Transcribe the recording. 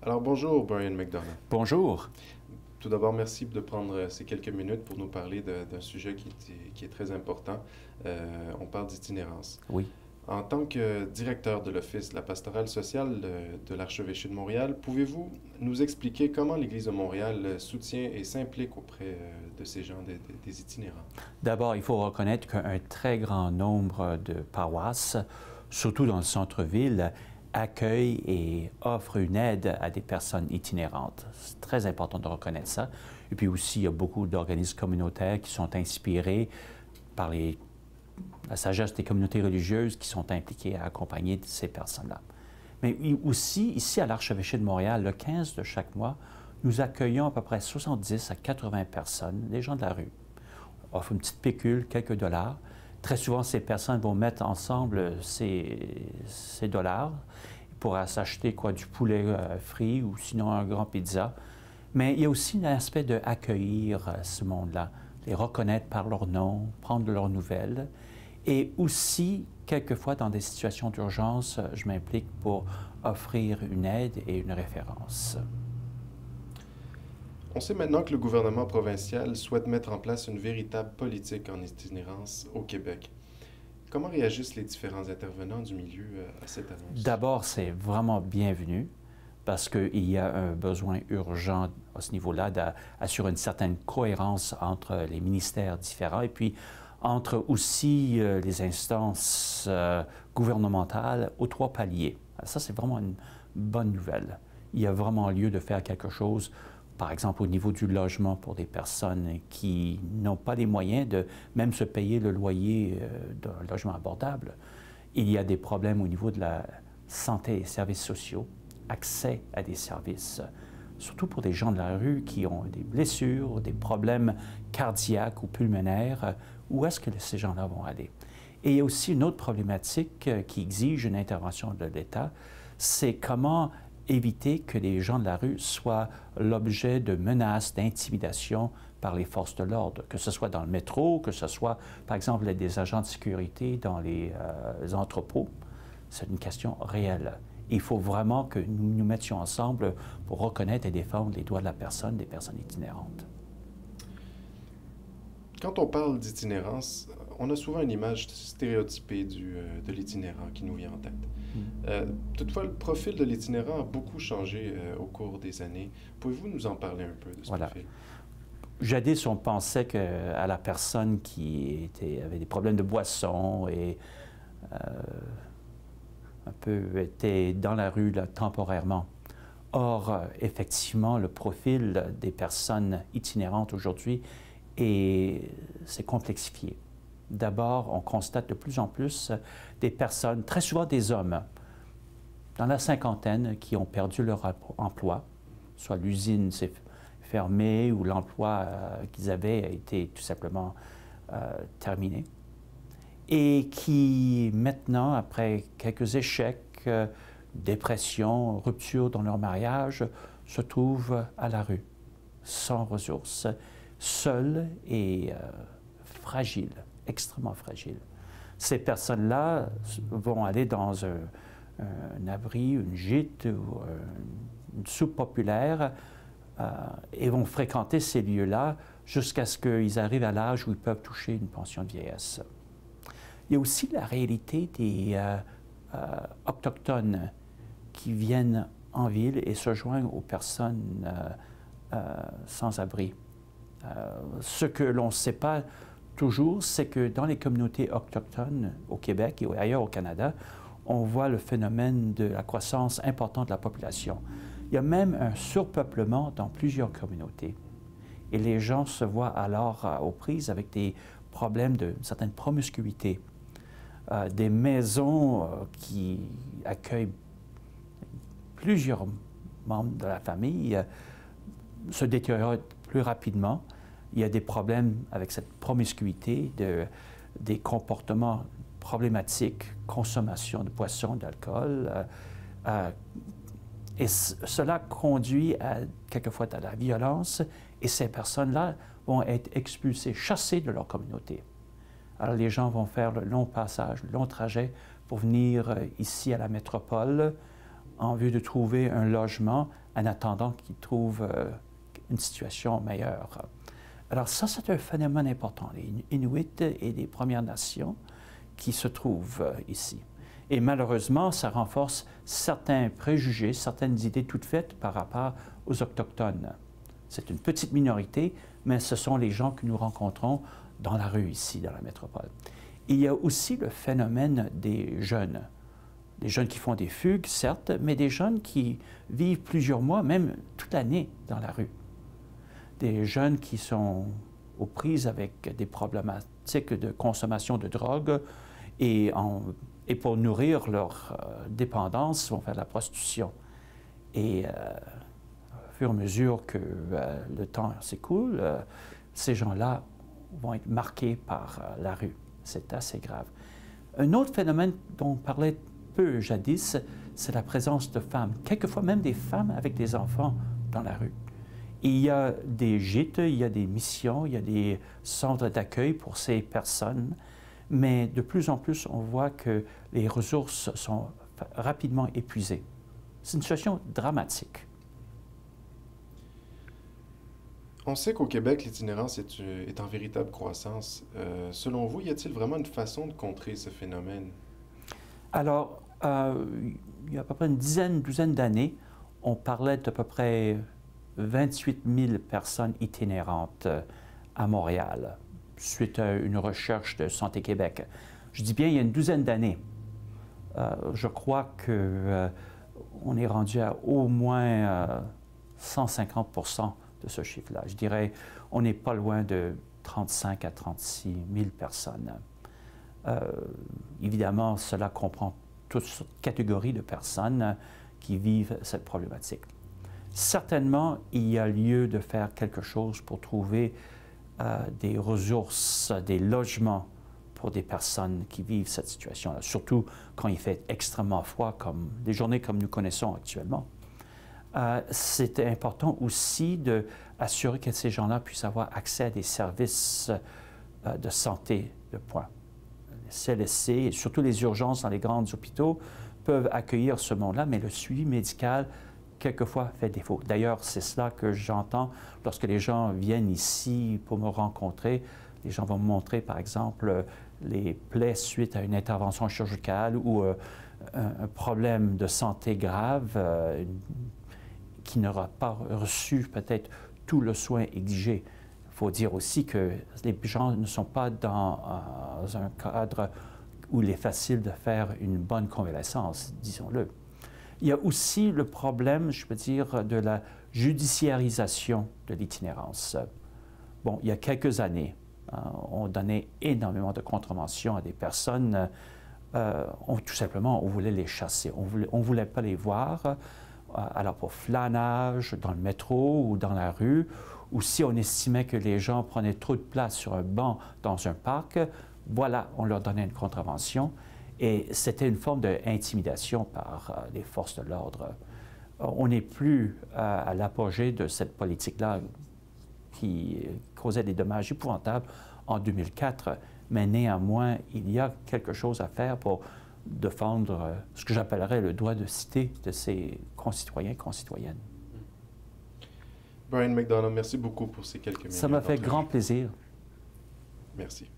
Alors bonjour Brian McDonough. Bonjour. Tout d'abord, merci de prendre ces quelques minutes pour nous parler d'un sujet qui est très important. On parle d'itinérance. Oui. En tant que directeur de l'Office de la pastorale sociale de l'Archevêché de Montréal, pouvez-vous nous expliquer comment l'Église de Montréal soutient et s'implique auprès de ces gens, des itinérants? D'abord, il faut reconnaître qu'un très grand nombre de paroisses, surtout dans le centre-ville, accueillent et offrent une aide à des personnes itinérantes. C'est très important de reconnaître ça. Et puis aussi, il y a beaucoup d'organismes communautaires qui sont inspirés par la sagesse des communautés religieuses qui sont impliquées à accompagner ces personnes-là. Mais aussi, ici à l'Archevêché de Montréal, le 15 de chaque mois, nous accueillons à peu près 70 à 80 personnes, des gens de la rue. On offre une petite pécule, quelques dollars. Très souvent, ces personnes vont mettre ensemble ces dollars pour s'acheter du poulet frit ou sinon un grand pizza. Mais il y a aussi un aspect d'accueillir ce monde-là, les reconnaître par leur nom, prendre leurs nouvelles. Et aussi, quelquefois, dans des situations d'urgence, je m'implique pour offrir une aide et une référence. On sait maintenant que le gouvernement provincial souhaite mettre en place une véritable politique en itinérance au Québec. Comment réagissent les différents intervenants du milieu à cette annonce? D'abord, c'est vraiment bienvenu parce qu'il y a un besoin urgent à ce niveau-là d'assurer une certaine cohérence entre les ministères différents et puis entre aussi les instances gouvernementales aux trois paliers. Ça, c'est vraiment une bonne nouvelle. Il y a vraiment lieu de faire quelque chose, par exemple au niveau du logement pour des personnes qui n'ont pas les moyens de même se payer le loyer d'un logement abordable. Il y a des problèmes au niveau de la santé et services sociaux, accès à des services, surtout pour des gens de la rue qui ont des blessures, des problèmes cardiaques ou pulmonaires. Où est-ce que ces gens-là vont aller? Et il y a aussi une autre problématique qui exige une intervention de l'État, c'est comment éviter que les gens de la rue soient l'objet de menaces, d'intimidation par les forces de l'ordre, que ce soit dans le métro, que ce soit, par exemple, des agents de sécurité dans les entrepôts. C'est une question réelle. Il faut vraiment que nous nous mettions ensemble pour reconnaître et défendre les droits de la personne, des personnes itinérantes. Quand on parle d'itinérance, on a souvent une image stéréotypée de l'itinérant qui nous vient en tête. Toutefois, le profil de l'itinérant a beaucoup changé au cours des années. Pouvez-vous nous en parler un peu de ce profil? Jadis, on pensait à la personne qui avait des problèmes de boisson et un peu était dans la rue là, temporairement. Or, effectivement, le profil des personnes itinérantes aujourd'hui s'est complexifié. D'abord, on constate de plus en plus des personnes, très souvent des hommes, dans la cinquantaine, qui ont perdu leur emploi, soit l'usine s'est fermée ou l'emploi qu'ils avaient a été tout simplement terminé, et qui maintenant, après quelques échecs, dépression, rupture dans leur mariage, se trouvent à la rue, sans ressources, seuls et fragiles, extrêmement fragiles. Ces personnes-là vont aller dans un abri, une gîte ou une soupe populaire et vont fréquenter ces lieux-là jusqu'à ce qu'ils arrivent à l'âge où ils peuvent toucher une pension de vieillesse. Il y a aussi la réalité des autochtones qui viennent en ville et se joignent aux personnes sans abri. Ce que l'on ne sait pas toujours, c'est que dans les communautés autochtones au Québec et ailleurs au Canada, on voit le phénomène de la croissance importante de la population. Il y a même un surpeuplement dans plusieurs communautés. Et les gens se voient alors aux prises avec des problèmes d'une certaine promiscuité. Des maisons qui accueillent plusieurs membres de la famille se détériorent plus rapidement. Il y a des problèmes avec cette promiscuité, des comportements problématiques, consommation de boissons, d'alcool. Et cela conduit quelquefois à la violence et ces personnes-là vont être expulsées, chassées de leur communauté. Alors les gens vont faire le long passage, le long trajet pour venir ici à la métropole en vue de trouver un logement en attendant qu'ils trouvent une situation meilleure. Alors ça, c'est un phénomène important, les Inuits et les Premières Nations qui se trouvent ici. Et malheureusement, ça renforce certains préjugés, certaines idées toutes faites par rapport aux Autochtones. C'est une petite minorité, mais ce sont les gens que nous rencontrons dans la rue ici, dans la métropole. Il y a aussi le phénomène des jeunes qui font des fugues, certes, mais des jeunes qui vivent plusieurs mois, même toute l'année, dans la rue. Des jeunes qui sont aux prises avec des problématiques de consommation de drogue et pour nourrir leur dépendance, vont faire de la prostitution. Et au fur et à mesure que le temps s'écoule, ces gens-là vont être marqués par la rue. C'est assez grave. Un autre phénomène dont on parlait peu jadis, c'est la présence de femmes, quelquefois même des femmes avec des enfants dans la rue. Il y a des gîtes, il y a des missions, il y a des centres d'accueil pour ces personnes, mais de plus en plus, on voit que les ressources sont rapidement épuisées. C'est une situation dramatique. On sait qu'au Québec, l'itinérance est en véritable croissance. Selon vous, y a-t-il vraiment une façon de contrer ce phénomène? Alors, il y a à peu près une douzaine d'années, on parlait d'à peu près 28 000 personnes itinérantes à Montréal, suite à une recherche de Santé Québec. Je dis bien il y a une douzaine d'années. Je crois qu'on est rendu à au moins 150 de ce chiffre-là. Je dirais on n'est pas loin de 35 à 36 000 personnes. Évidemment, cela comprend toute catégorie de personnes qui vivent cette problématique. Certainement, il y a lieu de faire quelque chose pour trouver des ressources, des logements pour des personnes qui vivent cette situation-là, surtout quand il fait extrêmement froid, comme des journées comme nous connaissons actuellement. C'est important aussi d'assurer que ces gens-là puissent avoir accès à des services de santé de pointe. Les CLSC et surtout les urgences dans les grands hôpitaux peuvent accueillir ce monde-là, mais le suivi médical quelquefois fait défaut. D'ailleurs, c'est cela que j'entends lorsque les gens viennent ici pour me rencontrer. Les gens vont me montrer, par exemple, les plaies suite à une intervention chirurgicale ou un problème de santé grave qui n'aura pas reçu peut-être tout le soin exigé. Il faut dire aussi que les gens ne sont pas dans un cadre où il est facile de faire une bonne convalescence, disons-le. Il y a aussi le problème, je peux dire, de la judiciarisation de l'itinérance. Bon, il y a quelques années, on donnait énormément de contraventions à des personnes. Tout simplement, on voulait les chasser. On ne voulait pas les voir. Alors pour flânage, dans le métro ou dans la rue, ou si on estimait que les gens prenaient trop de place sur un banc dans un parc, voilà, on leur donnait une contravention. Et c'était une forme d'intimidation par les forces de l'ordre. On n'est plus à l'apogée de cette politique-là qui causait des dommages épouvantables en 2004, mais néanmoins, il y a quelque chose à faire pour défendre ce que j'appellerais le droit de cité de ses concitoyens et concitoyennes. Brian McDonough, merci beaucoup pour ces quelques minutes. Ça m'a fait grand plaisir. Merci.